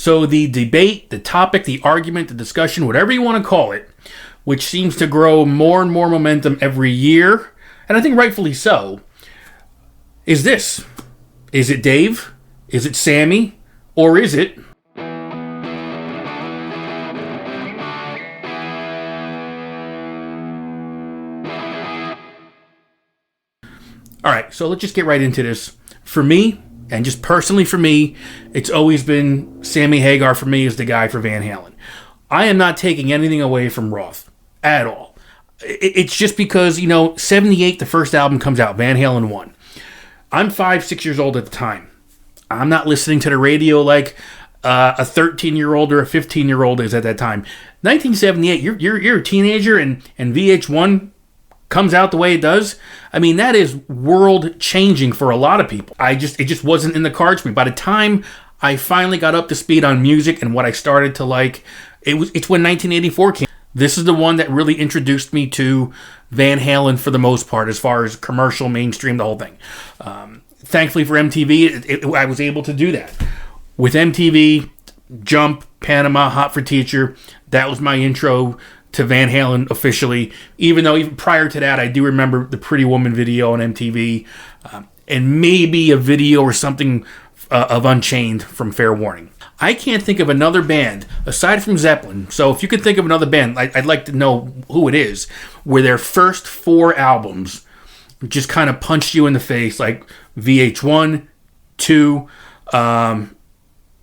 So the debate, the topic, the argument, the discussion, whatever you want to call it, which seems to grow more and more momentum every year, and I think rightfully so, is this. Is it Dave? Is it Sammy? Or is it... All right, so let's just get right into this. For me, and just personally for me, it's always been Sammy Hagar for me as the guy for Van Halen. I am not taking anything away from Roth at all. It's just because, 78, the first album comes out, Van Halen 1. I'm 5-6 years old at the time. I'm not listening to the radio like a 13-year-old or a 15-year-old is at that time. 1978, you're a teenager and VH1 comes out the way it does. I mean, that is world-changing for a lot of people. It just wasn't in the cards for me. By the time I finally got up to speed on music and what I started to like, it's when 1984 came. This is the one that really introduced me to Van Halen for the most part, as far as commercial, mainstream, the whole thing. Thankfully for MTV, I was able to do that. With MTV, Jump, Panama, Hot for Teacher, that was my intro to Van Halen officially, even though even prior to that, I do remember the Pretty Woman video on MTV, and maybe a video or something of Unchained from Fair Warning. I can't think of another band, aside from Zeppelin, so if you could think of another band, I'd like to know who it is, where their first 4 albums just kind of punched you in the face, like VH1, 2,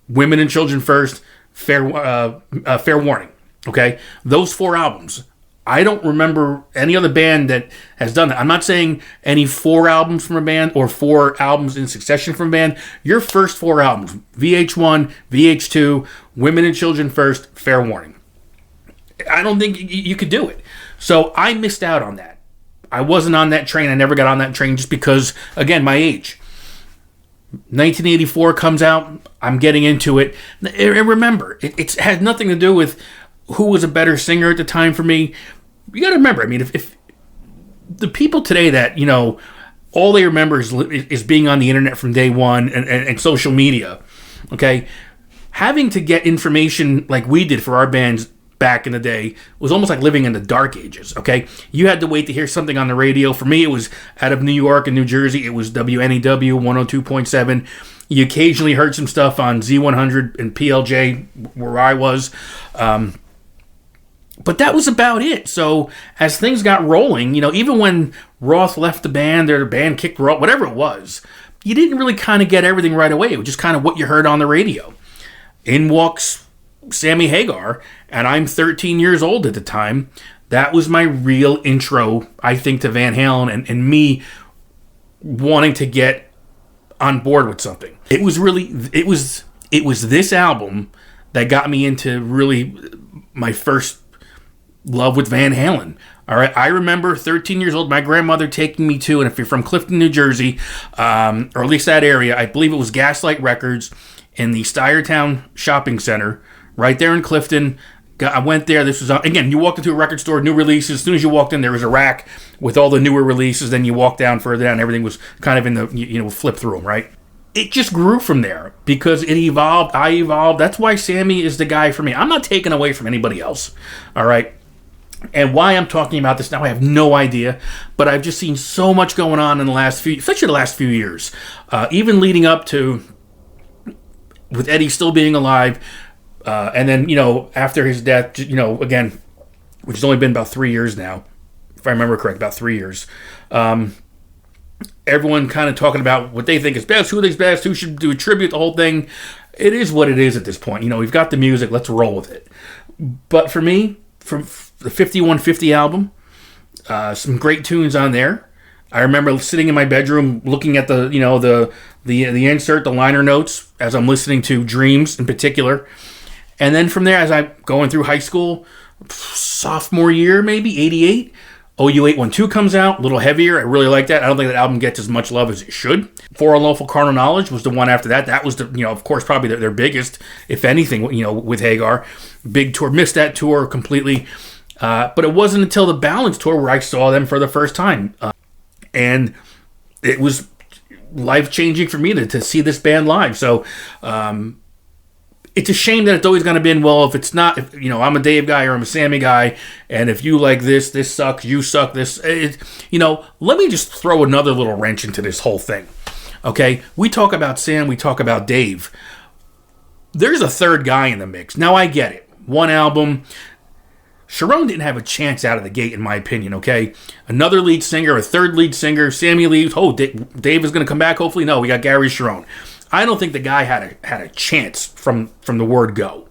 Women and Children First, Fair Warning. Okay, those 4 albums. I don't remember any other band that has done that. I'm not saying any 4 albums from a band or 4 albums in succession from a band. Your first 4 albums, VH1, VH2, Women and Children First, Fair Warning. I don't think you could do it. So I missed out on that. I wasn't on that train. I never got on that train just because, again, my age. 1984 comes out. I'm getting into it. And remember, it had nothing to do with who was a better singer at the time for me. You got to remember, I mean, if the people today that, all they remember is being on the internet from day one and social media, okay, having to get information like we did for our bands back in the day was almost like living in the dark ages, okay? You had to wait to hear something on the radio. For me, it was out of New York and New Jersey. It was WNEW 102.7. You occasionally heard some stuff on Z100 and PLJ where I was. But that was about it. So as things got rolling, even when Roth left the band or the band kicked Roth, whatever it was, you didn't really kind of get everything right away. It was just kind of what you heard on the radio. In walks Sammy Hagar, and I'm 13 years old at the time. That was my real intro, I think, to Van Halen and me wanting to get on board with something. It was this album that got me into really my first love with Van Halen. All right, I remember 13 years old, my grandmother taking me to, and if you're from Clifton, New Jersey, or at least that area, I believe it was Gaslight Records in the Stuyertown Shopping Center, right there in Clifton. I went there. This was, again, you walked into a record store, new releases. As soon as you walked in, there was a rack with all the newer releases. Then you walked down further down, everything was kind of in the, flip through them, right? It just grew from there because it evolved. I evolved. That's why Sammy is the guy for me. I'm not taking away from anybody else, all right? And why I'm talking about this now, I have no idea. But I've just seen so much going on in the last few, especially the last few years. Even leading up to, with Eddie still being alive, and then, after his death, again, which has only been about 3 years now, if I remember correct, about 3 years. Everyone kind of talking about what they think is best, who thinks best, who should do a tribute, the whole thing. It is what it is at this point. We've got the music, let's roll with it. But for me, from the 5150 album, some great tunes on there. I remember sitting in my bedroom looking at the insert, the liner notes, as I'm listening to Dreams in particular. And then from there, as I'm going through high school, sophomore year, maybe, 88, OU812 comes out, a little heavier. I really like that. I don't think that album gets as much love as it should. For Unlawful Carnal Knowledge was the one after that. That was, of course, probably their biggest, if anything, with Hagar. Big tour. Missed that tour completely. But it wasn't until the Balance tour where I saw them for the first time. And it was life-changing for me to see this band live. So, it's a shame that it's always going to be, well, if it's not, if, I'm a Dave guy or I'm a Sammy guy, and if you like this sucks, you suck, let me just throw another little wrench into this whole thing. Okay? We talk about Sam, we talk about Dave. There's a third guy in the mix. Now, I get it. One album. Sharon didn't have a chance out of the gate, in my opinion, okay? Another lead singer, a third lead singer, Sammy leaves. Oh, Dave is going to come back, hopefully? No, we got Gary Sharon. I don't think the guy had a chance from the word go,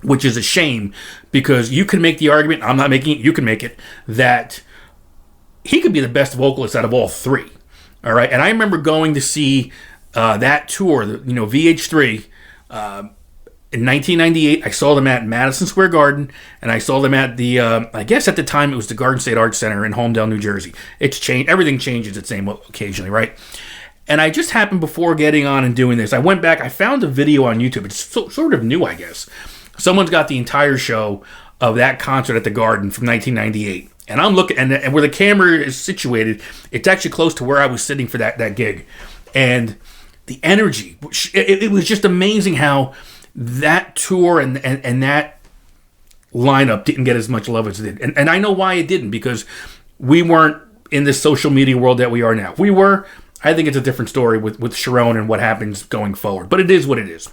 which is a shame, because you can make the argument, I'm not making it, you can make it, that he could be the best vocalist out of all three. All right? And I remember going to see that tour, VH3, in 1998. I saw them at Madison Square Garden, and I saw them at the, I guess at the time it was the Garden State Arts Center in Holmdel, New Jersey. It's changed. Everything changes its name occasionally, right? And I just happened, before getting on and doing this, I went back, I found a video on YouTube. It's sort of new, I guess. Someone's got the entire show of that concert at the Garden from 1998. And I'm looking, and where the camera is situated, it's actually close to where I was sitting for that gig. And the energy, it was just amazing how that tour and that lineup didn't get as much love as it did. And I know why it didn't, because we weren't in this social media world that we are now. If we were, I think it's a different story with Sharon and what happens going forward. But it is what it is.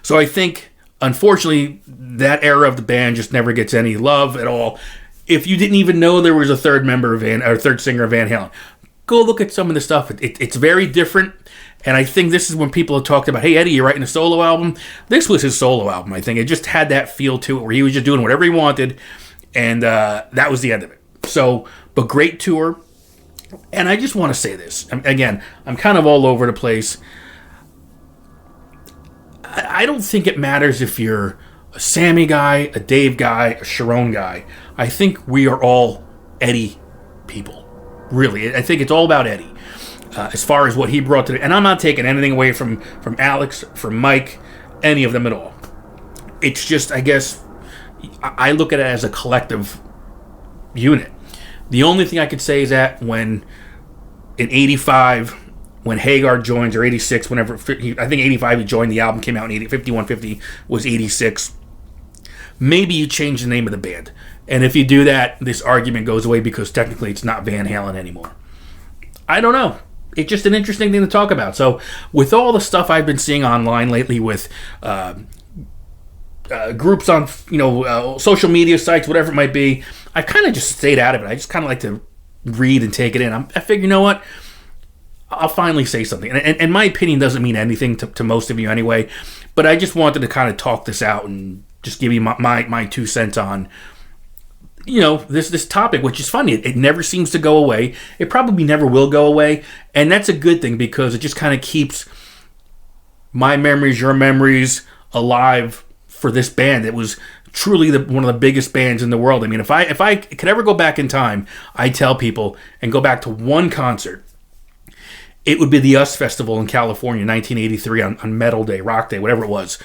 So I think, unfortunately, that era of the band just never gets any love at all. If you didn't even know there was a third singer of Van Halen, go look at some of the stuff. It's very different. And I think this is when people have talked about, hey, Eddie, you're writing a solo album. This was his solo album, I think. It just had that feel to it where he was just doing whatever he wanted. And that was the end of it. So, but great tour. And I just want to say this. Again, I'm kind of all over the place. I don't think it matters if you're a Sammy guy, a Dave guy, a Sharon guy. I think we are all Eddie people. Really. I think it's all about Eddie. As far as what he brought to it. And I'm not taking anything away from Alex, from Mike, any of them at all. It's just, I guess, I look at it as a collective unit. The only thing I could say is that when, in 85, when Hagar joins, or 86, whenever, I think 85 he joined, the album came out in 5150 was 86, maybe you change the name of the band. And if you do that, this argument goes away, because technically it's not Van Halen anymore. I don't know. It's just an interesting thing to talk about. So with all the stuff I've been seeing online lately with groups on social media sites, whatever it might be, I've kind of just stayed out of it. I just kind of like to read and take it in. I figure, you know what? I'll finally say something. And my opinion doesn't mean anything to most of you anyway, but I just wanted to kind of talk this out and just give you my 2 cents on this topic, which is funny. It never seems to go away. It probably never will go away. And that's a good thing, because it just kind of keeps my memories, your memories alive for this band. It was truly one of the biggest bands in the world. I mean, if I could ever go back in time, I tell people, and go back to one concert, it would be the US Festival in California, 1983, on Metal Day, Rock Day, whatever it was,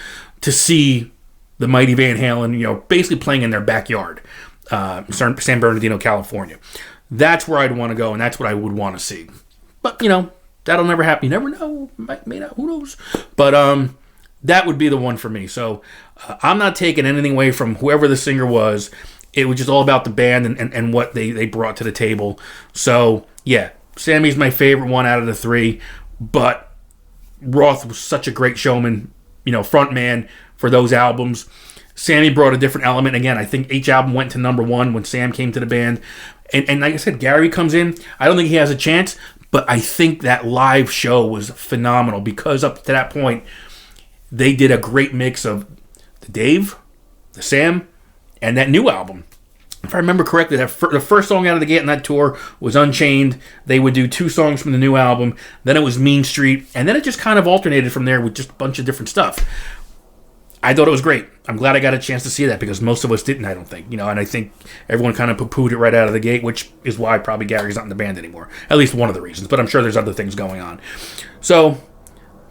to see the mighty Van Halen, basically playing in their backyard. San Bernardino, California. That's where I'd want to go, and that's what I would want to see. But, that'll never happen. You never know. May not. Who knows? But that would be the one for me. So I'm not taking anything away from whoever the singer was. It was just all about the band and what they brought to the table. So, yeah, Sammy's my favorite one out of the 3. But Roth was such a great showman, front man for those albums. Sammy brought a different element. Again, I think each album went to number 1 when Sam came to the band. And like I said, Gary comes in. I don't think he has a chance, but I think that live show was phenomenal, because up to that point, they did a great mix of the Dave, the Sam, and that new album. If I remember correctly, the first song out of the gate on that tour was Unchained. They would do 2 songs from the new album. Then it was Mean Street. And then it just kind of alternated from there with just a bunch of different stuff. I thought it was great. I'm glad I got a chance to see that, because most of us didn't, I don't think. And I think everyone kind of poo-pooed it right out of the gate, which is why probably Gary's not in the band anymore. At least one of the reasons, but I'm sure there's other things going on. So,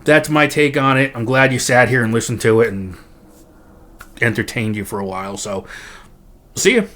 that's my take on it. I'm glad you sat here and listened to it and entertained you for a while. So, see you.